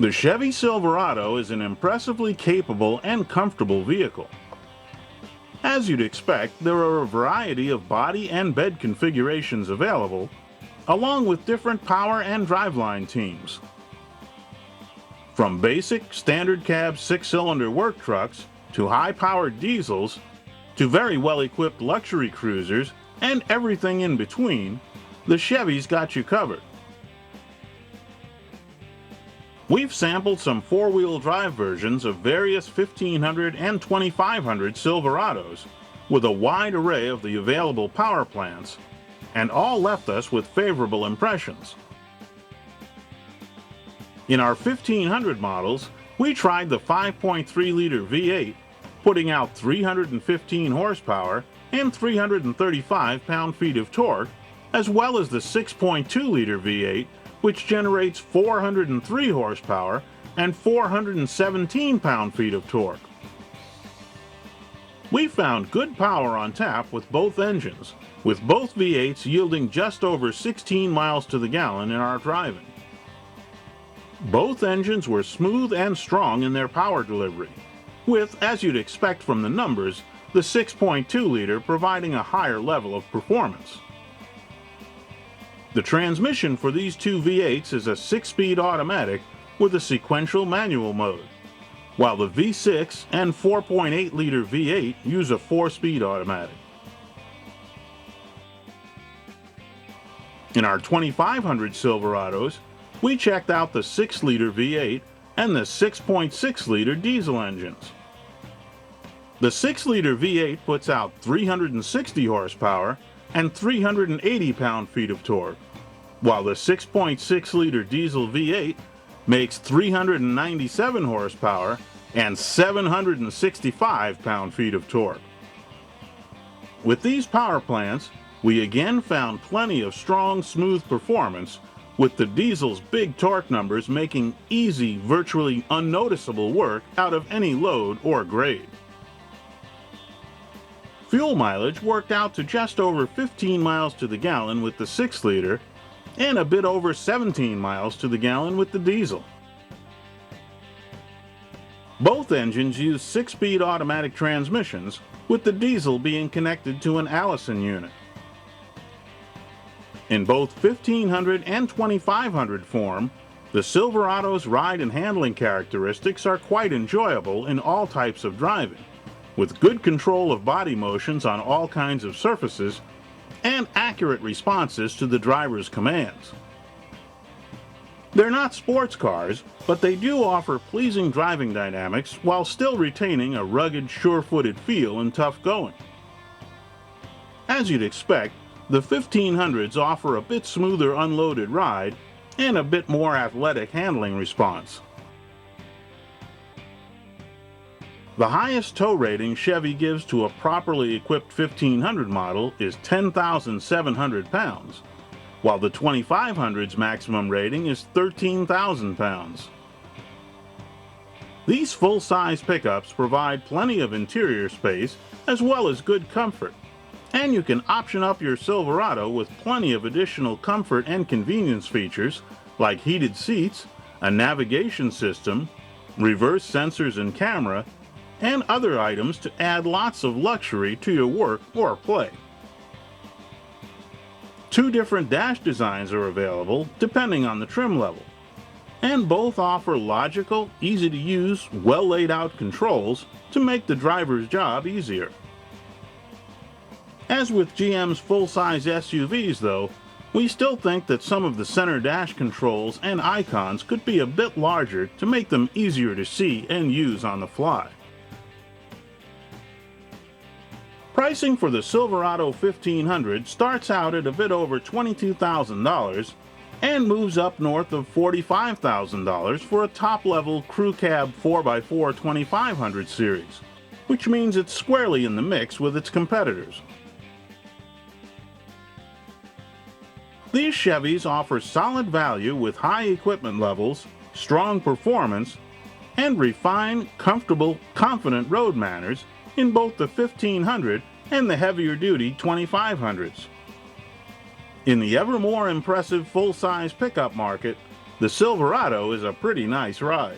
The Chevy Silverado is an impressively capable and comfortable vehicle. As you'd expect, there are a variety of body and bed configurations available, along with different power and driveline teams. From basic, standard cab 6-cylinder work trucks to high-powered diesels to very well-equipped luxury cruisers and everything in between, the Chevy's got you covered. We've sampled some four-wheel drive versions of various 1500 and 2500 Silverados with a wide array of the available power plants, and all left us with favorable impressions. In our 1500 models, we tried the 5.3-liter V8, putting out 315 horsepower and 335 pound-feet of torque, as well as the 6.2-liter V8, which generates 403 horsepower and 417 pound-feet of torque. We found good power on tap with both engines, with both V8s yielding just over 16 miles to the gallon in our driving. Both engines were smooth and strong in their power delivery, with, as you'd expect from the numbers, the 6.2-liter providing a higher level of performance. The transmission for these two V8s is a 6-speed automatic with a sequential manual mode, while the V6 and 4.8-liter V8 use a 4-speed automatic. In our 2500 Silverados, we checked out the 6-liter V8 and the 6.6-liter diesel engines. The 6-liter V8 puts out 360 horsepower and 380 pound-feet of torque, while the 6.6-liter diesel V8 makes 397 horsepower and 765 pound-feet of torque. With these power plants, we again found plenty of strong, smooth performance, with the diesel's big torque numbers making easy, virtually unnoticeable work out of any load or grade. Fuel mileage worked out to just over 15 miles to the gallon with the 6-liter and a bit over 17 miles to the gallon with the diesel. Both engines use 6-speed automatic transmissions, with the diesel being connected to an Allison unit. In both 1500 and 2500 form, the Silverado's ride and handling characteristics are quite enjoyable in all types of driving, with good control of body motions on all kinds of surfaces and accurate responses to the driver's commands. They're not sports cars, but they do offer pleasing driving dynamics while still retaining a rugged, sure-footed feel and tough going. As you'd expect, the 1500s offer a bit smoother unloaded ride and a bit more athletic handling response. The highest tow rating Chevy gives to a properly equipped 1500 model is 10,700 pounds, while the 2500's maximum rating is 13,000 pounds. These full-size pickups provide plenty of interior space as well as good comfort, and you can option up your Silverado with plenty of additional comfort and convenience features like heated seats, a navigation system, reverse sensors and camera, and other items to add lots of luxury to your work or play. Two different dash designs are available depending on the trim level, and both offer logical, easy-to-use, well-laid-out controls to make the driver's job easier. As with GM's full-size SUVs, though, we still think that some of the center dash controls and icons could be a bit larger to make them easier to see and use on the fly. Pricing for the Silverado 1500 starts out at a bit over $22,000 and moves up north of $45,000 for a top-level crew cab 4x4 2500 series, which means it's squarely in the mix with its competitors. These Chevys offer solid value with high equipment levels, strong performance, and refined, comfortable, confident road manners in both the 1500 and the heavier-duty 2500s. In the ever more impressive full-size pickup market, The Silverado is a pretty nice ride.